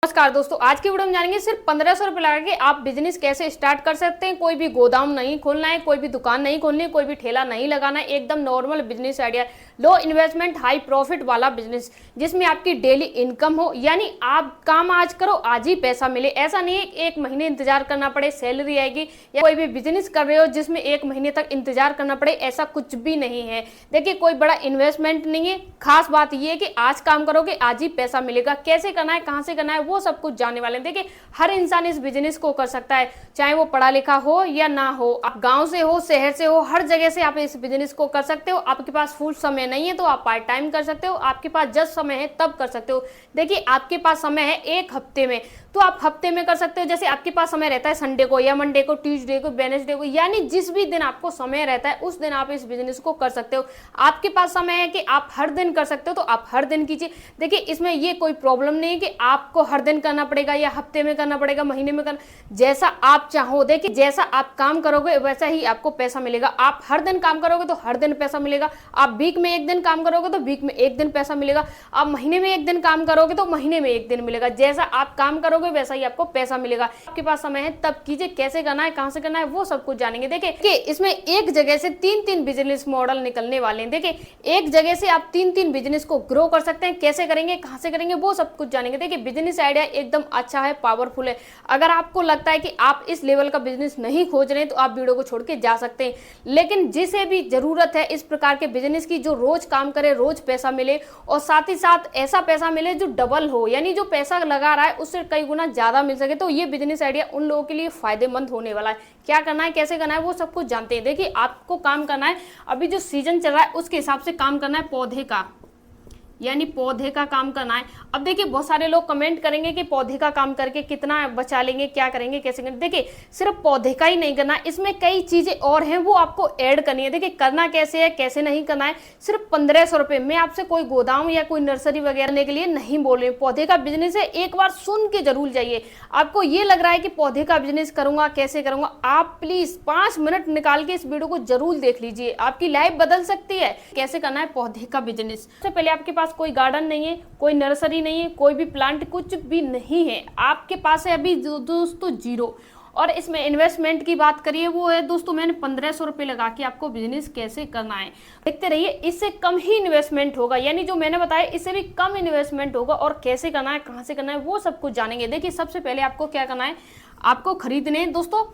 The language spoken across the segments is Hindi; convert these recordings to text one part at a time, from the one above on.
नमस्कार दोस्तों, आज की वीडियो में जानेंगे सिर्फ 1500 रुपए लगा के आप बिजनेस कैसे स्टार्ट कर सकते हैं। कोई भी गोदाम नहीं खोलना है, कोई भी दुकान नहीं खोलनी है, कोई भी ठेला नहीं लगाना है। एकदम नॉर्मल बिजनेस आइडिया, लो इन्वेस्टमेंट हाई प्रॉफिट वाला बिजनेस जिसमें आपकी डेली इनकम हो। यानी आप काम आज करो आज ही पैसा मिले, ऐसा नहीं है एक महीने इंतजार करना पड़े सैलरी आएगी। या कोई भी बिजनेस कर रहे हो जिसमें एक महीने तक इंतजार करना पड़े, ऐसा कुछ भी नहीं है। देखिए, कोई बड़ा इन्वेस्टमेंट नहीं है। खास बात यह है कि आज काम करोगे आज ही पैसा मिलेगा। कैसे करना है, कहां से करना है, वो सब कुछ जानने वाले हैं। देखिए, हर इंसान इस बिजनेस को कर सकता है, चाहे वो पढ़ा लिखा हो या ना हो, आप गांव से हो शहर से हो, हर जगह से आप इस बिजनेस को कर सकते हो। आपके पास फुल समय नहीं है तो आप पार्ट टाइम कर सकते हो, आपके पास जब समय है तब कर सकते हो। देखिए, आपके पास समय है एक हफ्ते में तो आप हफ्ते में कर सकते हो। जैसे आपके पास समय रहता है संडे को या मंडे को, ट्यूसडे को, वेडनेसडे को, यानी जिस भी दिन आपको समय रहता है उस दिन आप इस बिजनेस को कर सकते हो। आपके पास समय है कि आप हर दिन कर सकते हो तो आप हर दिन कीजिए। देखिए, इसमें ये कोई प्रॉब्लम नहीं है कि आपको हर दिन करना पड़ेगा या हफ्ते में करना पड़ेगा, महीने में करना, जैसा आप चाहो। देखिए, जैसा आप काम करोगे वैसा ही आपको पैसा मिलेगा। आप हर दिन काम करोगे तो हर दिन पैसा मिलेगा। आप वीक में एक दिन काम करोगे तो वीक में एक दिन पैसा मिलेगा। आप महीने में एक दिन काम करोगे तो महीने में एक दिन मिलेगा। जैसा आप काम करोगे वैसा ही आपको पैसा मिलेगा। आपके पास समय है तब कीजिए। कैसे करना है, कहां से करना है, वो सब कुछ जानेंगे। देखिए, इसमें एक जगह से तीन बिजनेस मॉडल निकलने वाले हैं। देखिए, एक जगह से आप तीन बिजनेस को ग्रो कर सकते हैं। कैसे करेंगे, कहां से करेंगे, वो सब कुछ जानेंगे। देखिए, बिजनेस आइडिया एकदम अच्छा है, पावरफुल है। अगर आपको लगता है कि आप इस लेवल का बिजनेस नहीं खोज रहे हैं तो आप वीडियो को छोड़ के जा सकते हैं। लेकिन जिसे भी जरूरत है इस प्रकार के बिजनेस की, जो रोज काम करे, रोज पैसा मिले और साथ ही साथ ऐसा पैसा मिले जो डबल हो, यानी जो पैसा लगा रहा है उससे कई गुना ज्यादा मिल सके, तो ये बिजनेस आइडिया उन लोगों के लिए फायदेमंद होने वाला है। क्या करना है, कैसे करना है, वो सब कुछ जानते हैं। देखिए, आपको काम करना है, अभी जो सीजन चल रहा है उसके हिसाब से काम करना है। पौधे का, यानी पौधे का काम करना है। अब देखिए, बहुत सारे लोग कमेंट करेंगे कि पौधे का काम करके कितना बचा लेंगे, क्या करेंगे, कैसे करेंगे। देखिए, सिर्फ पौधे का ही नहीं करना, इसमें कई चीजें और हैं वो आपको ऐड करनी है। देखिए, करना कैसे है, कैसे नहीं करना है। सिर्फ 1500 रुपए में आपसे कोई गोदाम या कोई नर्सरी वगैरह करने के लिए नहीं बोल रहे। पौधे का बिजनेस है, एक बार सुन के जरूर जाइए। आपको ये लग रहा है कि पौधे का बिजनेस करूंगा, कैसे करूंगा, आप प्लीज 5 मिनट निकाल के इस वीडियो को जरूर देख लीजिए। आपकी लाइफ बदल सकती है। कैसे करना है पौधे का बिजनेस। सबसे पहले आपके पास कोई गार्डन नहीं है, कोई नर्सरी नहीं है, कोई भी प्लांट कुछ भी नहीं है, आपके पास है अभी दोस्तों जीरो। और इसमें इन्वेस्टमेंट की बात करिए, वो है दोस्तों, मैंने 1500 रुपए लगा के आपको बिजनेस कैसे करना है देखते रहिए। इससे कम ही इन्वेस्टमेंट होगा, यानी जो मैंने बताया इससे भी कम इन्वेस्टमेंट होगा। और कैसे करना है, कहां से करना है, वो सब कुछ जानेंगे। देखिए, सबसे पहले आपको क्या करना है, आपको खरीदने दोस्तों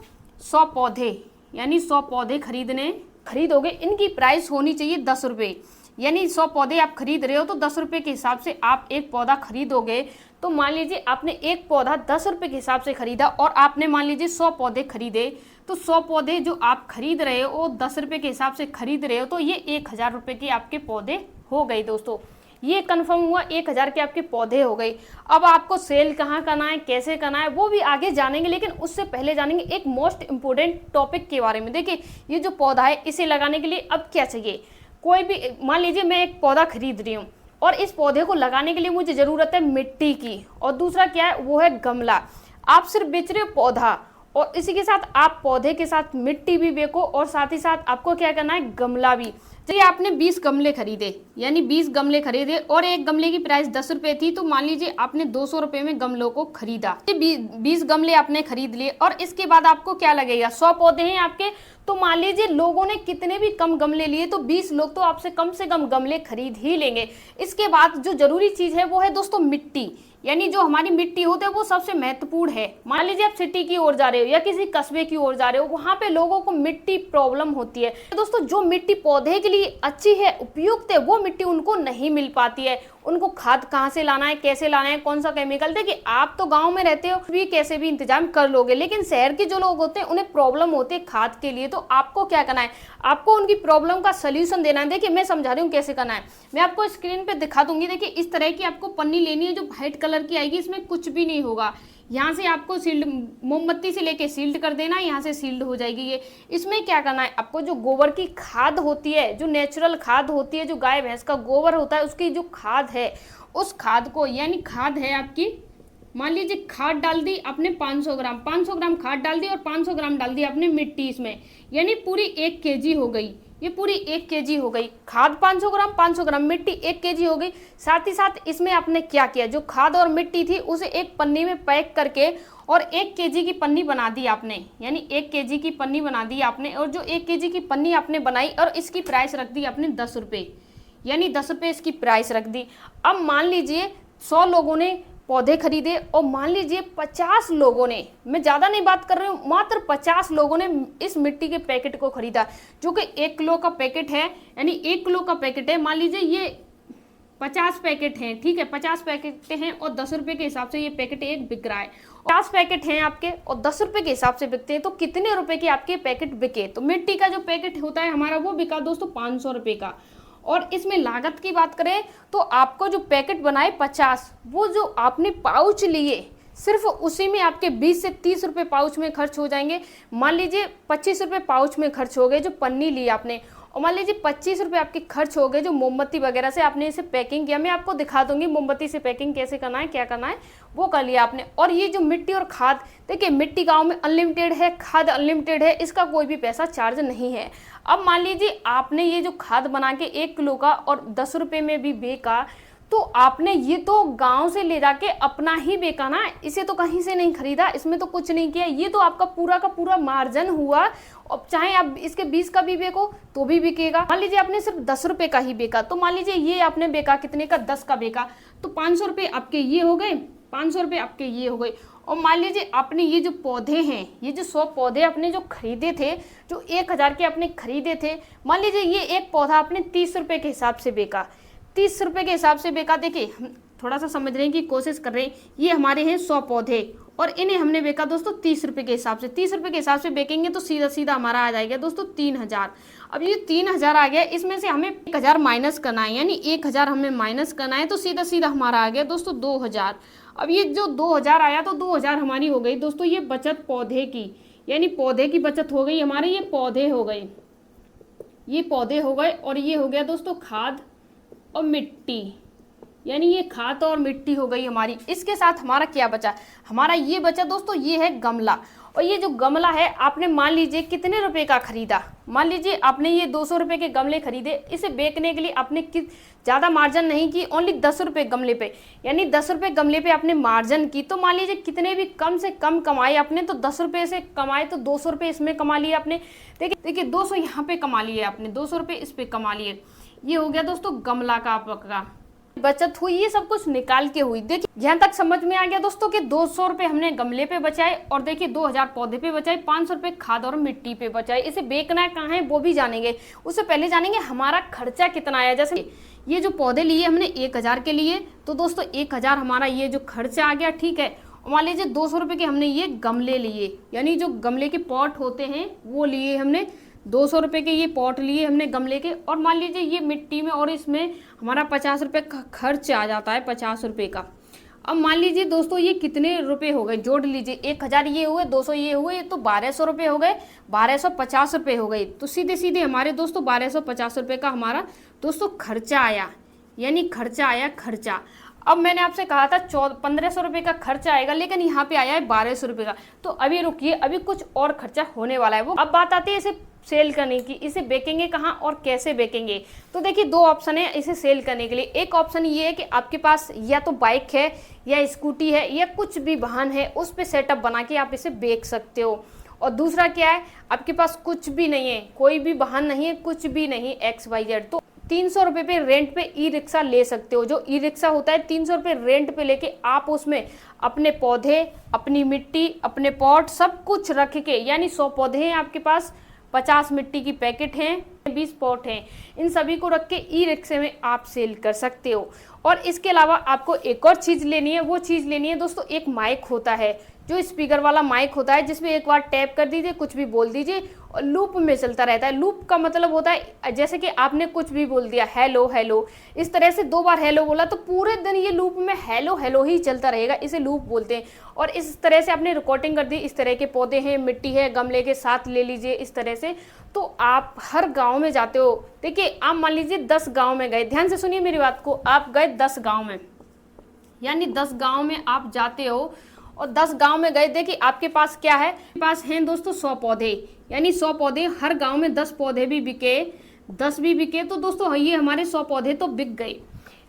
100 पौधे, यानी 100 पौधे खरीदोगे। इनकी प्राइस होनी चाहिए 10 रुपए, यानी 100 पौधे आप खरीद रहे हो तो 10 रुपए के हिसाब से आप एक पौधा खरीदोगे। तो मान लीजिए आपने एक पौधा 10 रुपए के हिसाब से खरीदा और आपने मान लीजिए 100 पौधे खरीदे, तो 100 पौधे जो आप खरीद रहे हो 10 रुपए के हिसाब से खरीद रहे हो, तो ये 1000 रुपए के आपके पौधे हो गए। दोस्तों, ये कंफर्म हुआ, 1000 के आपके पौधे हो गए। अब आपको सेल कहाँ करना है, कैसे करना है, वो भी आगे जानेंगे। लेकिन उससे पहले जानेंगे एक मोस्ट इंपोर्टेंट टॉपिक के बारे में। देखिए, ये जो पौधा है इसे लगाने के लिए अब क्या चाहिए। कोई भी, मान लीजिए मैं एक पौधा खरीद रही हूँ और इस पौधे को लगाने के लिए मुझे जरूरत है मिट्टी की, और दूसरा क्या है, वो है गमला। आप सिर्फ बेच रहे हो पौधा और इसी के साथ आप पौधे के साथ मिट्टी भी बेचो और साथ ही साथ आपको क्या करना है, गमला भी। चलिए, आपने 20 गमले खरीदे, यानी 20 गमले खरीदे और एक गमले की प्राइस 10 रुपए थी, तो मान लीजिए आपने 200 रुपए में गमलों को खरीदा। 20 गमले आपने खरीद लिए और इसके बाद आपको क्या लगेगा, 100 पौधे हैं आपके, तो मान लीजिए लोगों ने कितने भी कम गमले लिए तो 20 लोग तो आपसे कम से कम गमले खरीद ही लेंगे। इसके बाद जो जरूरी चीज है वो है दोस्तों मिट्टी, यानी जो हमारी मिट्टी होती है वो सबसे महत्वपूर्ण है। मान लीजिए आप सिटी की ओर जा रहे हो या किसी कस्बे की ओर जा रहे हो, वहां पे लोगों को मिट्टी प्रॉब्लम होती है। तो दोस्तों, जो मिट्टी पौधे के लिए अच्छी है, उपयुक्त है, वो मिट्टी उनको नहीं मिल पाती है। उनको खाद कहाँ से लाना है, कैसे लाना है, कौन सा केमिकल। देखिए, आप तो गांव में रहते हो, भी कैसे भी इंतजाम कर लोगे, लेकिन शहर के जो लोग होते हैं उन्हें प्रॉब्लम होती है खाद के लिए। तो आपको क्या करना है, आपको उनकी प्रॉब्लम का सोल्यूशन देना है। देखिए, मैं समझा रही हूँ कैसे करना है, मैं आपको स्क्रीन पे दिखा दूंगी। देखिए, इस तरह की आपको पन्नी लेनी है जो व्हाइट कलर की आएगी, इसमें कुछ भी नहीं होगा। यहाँ से आपको सील्ड, मोमबत्ती से लेके सील्ड कर देना, यहाँ से सील्ड हो जाएगी ये। इसमें क्या करना है, आपको जो गोबर की खाद होती है, जो नेचुरल खाद होती है, जो गाय भैंस का गोबर होता है, उसकी जो खाद है, उस खाद को, यानी खाद है आपकी, मान लीजिए खाद डाल दी आपने 500 ग्राम, 500 ग्राम खाद डाल दी और 500 ग्राम डाल दी आपने मिट्टी इसमें, यानी पूरी 1 kg हो गई। ये पूरी 1 केजी हो गई। खाद 500 ग्राम, 500 ग्राम मिट्टी 1 केजी हो गई। साथ ही साथ इसमें आपने क्या किया, जो खाद और मिट्टी थी उसे एक पन्नी में पैक करके और 1 केजी की पन्नी बना दी आपने, यानी 1 केजी की पन्नी बना दी आपने। और जो 1 केजी की पन्नी आपने बनाई और इसकी प्राइस रख दी आपने 10 रुपये, यानी 10 रुपये इसकी प्राइस रख दी। अब मान लीजिए 100 लोगों ने पौधे खरीदे और मान लीजिए 50 लोगों ने, मैं ज़्यादा नहीं बात कर रही हूँ, मात्र 50 लोगों ने इस मिट्टी के पैकेट को खरीदा, जो कि 1 किलो का पैकेट है, यानी 1 किलो का पैकेट है। मान लीजिए ये 50 पैकेट हैं, ठीक है, 50 पैकेट हैं और 10 रुपये के हिसाब से ये पैकेट एक बिक रहा है। 50 पैकेट हैं आपके और 10 रुपये के हिसाब से बिकते हैं, तो कितने रुपए के आपके पैकेट बिके? तो मिट्टी का जो पैकेट होता है हमारा वो बिका दोस्तों 500 रुपये का। और इसमें लागत की बात करें तो आपको जो पैकेट बनाए 50, वो जो आपने पाउच लिए सिर्फ उसी में आपके 20 से 30 रुपये पाउच में खर्च हो जाएंगे। मान लीजिए 25 रुपये पाउच में खर्च हो गए जो पन्नी ली आपने, और मान लीजिए 25 रुपये आपके खर्च हो गए जो मोमबत्ती वगैरह से आपने इसे पैकिंग किया। मैं आपको दिखा दूंगी मोमबत्ती से पैकिंग कैसे करना है, क्या करना है, वो कर लिया आपने। और ये जो मिट्टी और खाद, देखिए मिट्टी गांव में अनलिमिटेड है, खाद अनलिमिटेड है, इसका कोई भी पैसा चार्ज नहीं है। अब मान लीजिए आपने ये जो खाद बना के 1 किलो का और 10 रुपये में भी बेका, तो आपने ये तो गांव से ले जाके अपना ही बेचा ना, इसे तो कहीं से नहीं खरीदा, इसमें तो कुछ नहीं किया, ये तो आपका पूरा का पूरा मार्जिन हुआ। और चाहे आप इसके 20 का भी बेको तो भी बिकेगा। मान लीजिए आपने सिर्फ 10 रुपये का ही बेका, तो मान लीजिए ये आपने बेका कितने का, 10 का बेका, तो 500 रुपये आपके ये हो गए, 500 रुपये आपके ये हो गए। और मान लीजिए आपने ये जो पौधे हैं, ये जो 100 पौधे आपने जो खरीदे थे, जो 1000 के आपने खरीदे थे, मान लीजिए ये एक पौधा आपने 30 रुपये के हिसाब से बेका, 30 रुपये के हिसाब से बेका। देखिए हम थोड़ा सा समझने की कोशिश कर रहे हैं, ये हमारे हैं 100 पौधे और इन्हें हमने बेचा दोस्तों 30 रुपये के हिसाब से। 30 रुपये के हिसाब से बेचेंगे तो सीधा सीधा हमारा आ जाएगा दोस्तों 3000। अब ये 3000 आ गया, इसमें से हमें 1000 माइनस करना है, यानी 1000 हमें माइनस करना है, तो सीधा सीधा हमारा आ गया दोस्तों 2000। अब ये जो 2000 आया तो 2000 हमारी हो गई दोस्तों ये बचत पौधे की, यानी पौधे की बचत हो गई हमारे, ये पौधे हो गए, ये पौधे हो गए। और ये हो गया दोस्तों खाद और मिट्टी, यानी ये खाद और मिट्टी हो गई हमारी। इसके साथ हमारा क्या बचा, हमारा ये बचा दोस्तों, ये है गमला। और ये जो गमला है आपने मान लीजिए कितने रुपए का खरीदा, मान लीजिए आपने ये 200 रुपये के गमले खरीदे, इसे बेचने के लिए आपने ज़्यादा मार्जिन नहीं की, ओनली 10 रुपये गमले पे, यानी 10 रुपये गमले पे आपने मार्जिन की। तो मान लीजिए कितने भी कम से कम कमाए आपने, तो 10 रुपये से कमाए तो 200 रुपये इसमें कमा लिए आपने। देखिए 200 यहाँ पे कमा लिए आपने, 200 रुपये इस पे कमा लिए। ये हो गया दोस्तों गमला का आपका बचत हुई, ये सब कुछ निकाल के हुई। देखिए यहाँ तक समझ में आ गया दोस्तों कि 200 रुपये हमने गमले पे बचाए और देखिए 2000 पौधे पे बचाए, 500 रुपये खाद और मिट्टी पे बचाए। इसे बेचना है कहाँ है वो भी जानेंगे, उससे पहले जानेंगे हमारा खर्चा कितना आया। जैसे ये जो पौधे लिए हमने 1000 के लिए, तो दोस्तों 1000 हमारा ये जो खर्चा आ गया, ठीक है। मान लीजिए 200 रुपये के हमने ये गमले लिए, यानी जो गमले के पॉट होते हैं वो लिए हमने, 200 रुपये के ये पॉट लिए हमने गमले के। और मान लीजिए ये मिट्टी में और इसमें हमारा 50 रुपये का खर्च आ जाता है, 50 रुपये का। अब मान लीजिए दोस्तों ये कितने रुपए हो गए, जोड़ लीजिए, 1000 ये हुए, 200 ये हुए, तो 1200 रुपये हो गए, 1250 रुपये हो गए। तो सीधे सीधे हमारे दोस्तों 1250 रुपये का हमारा दोस्तों खर्चा आया, यानी खर्चा आया खर्चा। अब मैंने आपसे कहा था 1500 रुपये का खर्चा आएगा, लेकिन यहाँ पे आया है 1200 रुपये का। तो अभी रुकिए, अभी कुछ और खर्चा होने वाला है। वो अब बात आती है इसे सेल करने की, इसे बेचेंगे कहाँ और कैसे बेचेंगे। तो देखिए 2 ऑप्शन है इसे सेल करने के लिए। एक ऑप्शन ये है कि आपके पास या तो बाइक है या स्कूटी है या कुछ भी वाहन है, उस पर सेटअप बना के आप इसे बेच सकते हो। और दूसरा क्या है, आपके पास कुछ भी नहीं है, कोई भी वाहन नहीं है, कुछ भी नहीं XYZ, तो 300 रुपये पे रेंट पे ई रिक्शा ले सकते हो। जो ई रिक्शा होता है 300 रुपये रेंट पे लेके आप उसमें अपने पौधे, अपनी मिट्टी, अपने पॉट सब कुछ रख के, यानी 100 पौधे हैं आपके पास, 50 मिट्टी की पैकेट हैं, 20 पॉट हैं, इन सभी को रख के ई रिक्शे में आप सेल कर सकते हो। और इसके अलावा आपको एक और चीज़ लेनी है, वो चीज़ लेनी है दोस्तों, एक माइक होता है, जो स्पीकर वाला माइक होता है, जिसमें एक बार टैप कर दीजिए, कुछ भी बोल दीजिए और लूप में चलता रहता है। लूप का मतलब होता है जैसे कि आपने कुछ भी बोल दिया, हेलो हेलो, इस तरह से 2 बार हेलो बोला तो पूरे दिन ये लूप में हेलो हेलो ही चलता रहेगा, इसे लूप बोलते हैं। और इस तरह से आपने रिकॉर्डिंग कर दी, इस तरह के पौधे हैं, मिट्टी है, गमले के साथ ले लीजिए इस तरह से। तो आप हर गाँव में जाते हो, देखिए आप मान लीजिए 10 गाँव में गए, ध्यान से सुनिए मेरी बात को, आप गए 10 गाँव में, यानी 10 गाँव में आप जाते हो और 10 गांव में गए, देखिए आपके पास क्या है, आपके पास हैं दोस्तों 100 पौधे, यानी 100 पौधे, हर गांव में 10 पौधे भी बिके, 10 भी बिके तो दोस्तों ये हमारे 100 पौधे तो बिक गए।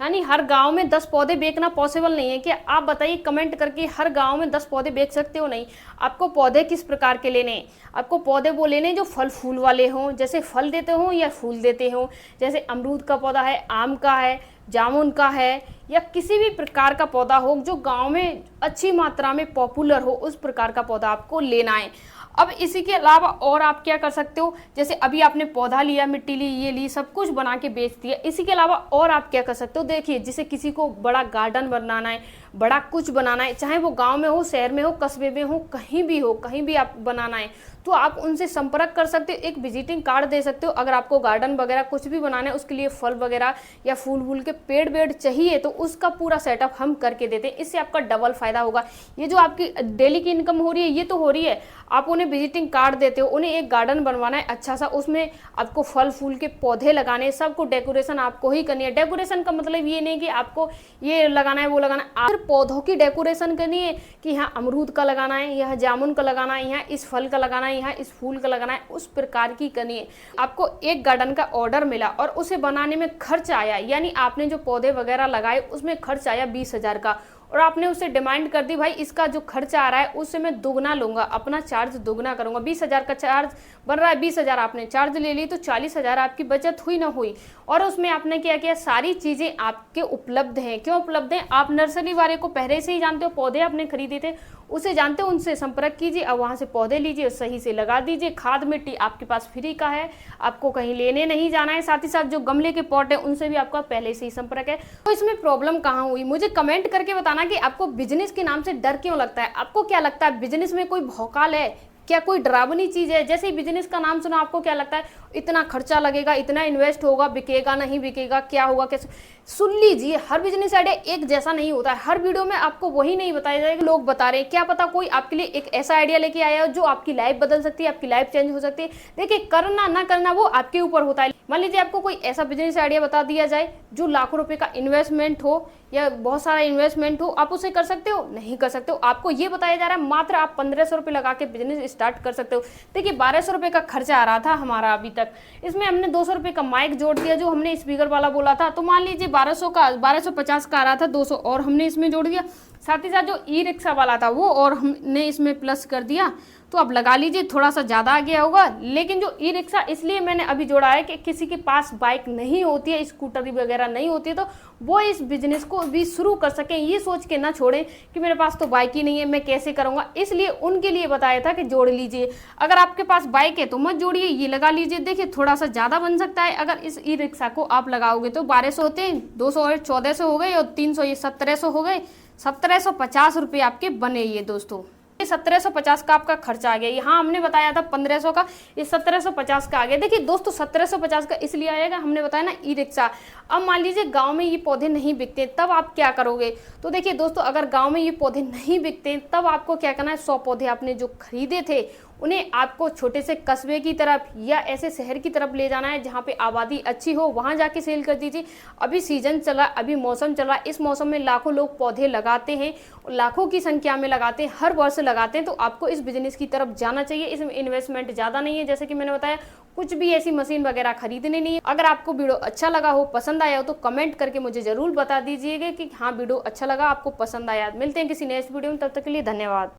यानी हर गांव में 10 पौधे बेचना पॉसिबल नहीं है। कि आप बताइए कमेंट करके, हर गांव में 10 पौधे बेच सकते हो? नहीं। आपको पौधे किस प्रकार के लेने हैं? आपको पौधे वो लेने हैं जो फल फूल वाले हों, जैसे फल देते हों या फूल देते हों। जैसे अमरूद का पौधा है, आम का है, जामुन का है, या किसी भी प्रकार का पौधा हो जो गांव में अच्छी मात्रा में पॉपुलर हो, उस प्रकार का पौधा आपको लेना है। अब इसी के अलावा और आप क्या कर सकते हो, जैसे अभी आपने पौधा लिया, मिट्टी ली, ये ली, सब कुछ बना के बेच दिया। इसी के अलावा और आप क्या कर सकते हो, देखिए जैसे किसी को बड़ा गार्डन बनाना है, बड़ा कुछ बनाना है, चाहे वो गांव में हो, शहर में हो, कस्बे में हो, कहीं भी आप बनाना है, तो आप उनसे संपर्क कर सकते हो। एक विजिटिंग कार्ड दे सकते हो। अगर आपको गार्डन वगैरह कुछ भी बनाना है, उसके लिए फल वगैरह या फूल वूल के पेड़ वेड़ चाहिए, तो उसका पूरा सेटअप हम करके देते हैं। इससे आपका डबल फायदा होगा। ये जो आपकी डेली की इनकम हो रही है, ये तो हो रही है, आप उन्हें विजिटिंग कार्ड देते हो, उन्हें एक गार्डन बनवाना है अच्छा सा, उसमें आपको फल फूल के पौधे लगाने, सबको डेकोरेशन आपको ही करनी है। डेकोरेशन का मतलब ये नहीं कि आपको ये लगाना है वो लगाना है, सिर्फ पौधों की डेकोरेशन करनी है कि यहाँ अमरूद का लगाना है, यहाँ जामुन का लगाना है, यहाँ इस फल का लगाना है, यहाँ इस फूल का लगाना है, उस प्रकार की करनी है। आपको एक गार्डन का ऑर्डर मिला और उसे बनाने में खर्च आया, यानी आपने जो पौधे वगैरह लगाए उसमें खर्च आया 20,000 का, और आपने उससे डिमांड कर दी, भाई इसका जो खर्चा आ रहा है उससे मैं दुगना लूंगा, अपना चार्ज दुगना करूंगा। 20,000 का चार्ज बन रहा है, 20,000 आपने चार्ज ले ली, तो 40,000 आपकी बचत हुई ना हुई। और उसमें आपने क्या किया, सारी चीजें आपके उपलब्ध हैं। क्यों उपलब्ध हैं? आप नर्सरी वाले को पहले से ही जानते हो, पौधे आपने खरीदे थे उसे जानते हो, उनसे संपर्क कीजिए, अब वहां से पौधे लीजिए, सही से लगा दीजिए। खाद मिट्टी आपके पास फ्री का है, आपको कहीं लेने नहीं जाना है। साथ ही साथ जो गमले के पॉट है उनसे भी आपका पहले से ही संपर्क है। तो इसमें प्रॉब्लम कहाँ हुई, मुझे कमेंट करके बताना कि आपको बिजनेस के नाम से डर क्यों लगता है। आपको क्या लगता है, बिजनेस में कोई भौकाल है क्या, कोई डरावनी चीज है? जैसे ही बिजनेस का नाम सुना आपको क्या लगता है, इतना खर्चा लगेगा, इतना इन्वेस्ट होगा, बिकेगा नहीं बिकेगा, क्या होगा कैसे? सुन लीजिए, हर बिजनेस आइडिया एक जैसा नहीं होता है। हर वीडियो में आपको वही नहीं बताया जाएगा लोग बता रहे हैं। क्या पता कोई आपके लिए एक ऐसा आइडिया लेके आया हो जो आपकी लाइफ बदल सकती है, आपकी लाइफ चेंज हो सकती है। देखिए, करना ना करना वो आपके ऊपर होता है। मान लीजिए आपको कोई ऐसा बिजनेस आइडिया बता दिया जाए जो लाखों रुपए का इन्वेस्टमेंट हो या बहुत सारा इन्वेस्टमेंट हो, आप उसे कर सकते हो? नहीं कर सकते हो। आपको ये बताया जा रहा है मात्र आप 1,500 रुपये लगा के बिजनेस स्टार्ट कर सकते हो। देखिए, 1,200 रुपये का खर्चा आ रहा था हमारा अभी तक, इसमें हमने 200 रुपये का माइक जोड़ दिया जो हमने स्पीकर वाला बोला था, तो मान लीजिए 1250 का आ रहा था, 200 और हमने इसमें जोड़ दिया। साथ ही साथ जो ई रिक्शा वाला था वो और हमने इसमें प्लस कर दिया, तो अब लगा लीजिए थोड़ा सा ज़्यादा आ गया होगा। लेकिन जो ई रिक्शा इसलिए मैंने अभी जोड़ा है कि किसी के पास बाइक नहीं होती है, स्कूटर वगैरह नहीं होती है, तो वो इस बिजनेस को भी शुरू कर सकें, ये सोच के ना छोड़ें कि मेरे पास तो बाइक ही नहीं है, मैं कैसे करूँगा। इसलिए उनके लिए बताया था कि जोड़ लीजिए। अगर आपके पास बाइक है तो मत जोड़िए, ये लगा लीजिए। देखिए, थोड़ा सा ज़्यादा बन सकता है। अगर इस ई रिक्शा को आप लगाओगे तो 1200 होते हैं, 200 और 1400 हो गए, और 300 ये 1700 हो गए। 1750 रुपये आपके बने ये दोस्तों। 1750 का आपका खर्चा आ गया। यहाँ हमने बताया था 1500 का, ये 1750 का आ गया। देखिए दोस्तों, 1750 का इसलिए आएगा, हमने बताया ना ई रिक्शा। अब मान लीजिए गांव में ये पौधे नहीं बिकते, तब आप क्या करोगे? तो देखिए दोस्तों, अगर गांव में ये पौधे नहीं बिकते तब आपको क्या करना है, 100 पौधे आपने जो खरीदे थे उन्हें आपको छोटे से कस्बे की तरफ या ऐसे शहर की तरफ ले जाना है जहाँ पे आबादी अच्छी हो, वहाँ जाके सेल कर दीजिए। अभी सीजन चला, अभी मौसम चला, इस मौसम में लाखों लोग पौधे लगाते हैं, लाखों की संख्या में लगाते हैं, हर वर्ष लगाते हैं। तो आपको इस बिजनेस की तरफ जाना चाहिए। इसमें इन्वेस्टमेंट ज़्यादा नहीं है, जैसे कि मैंने बताया, कुछ भी ऐसी मशीन वगैरह खरीदने नहीं है। अगर आपको वीडियो अच्छा लगा हो, पसंद आया हो, तो कमेंट करके मुझे जरूर बता दीजिएगा कि हाँ वीडियो अच्छा लगा, आपको पसंद आया। मिलते हैं किसी नेक्स्ट वीडियो में, तब तक के लिए धन्यवाद।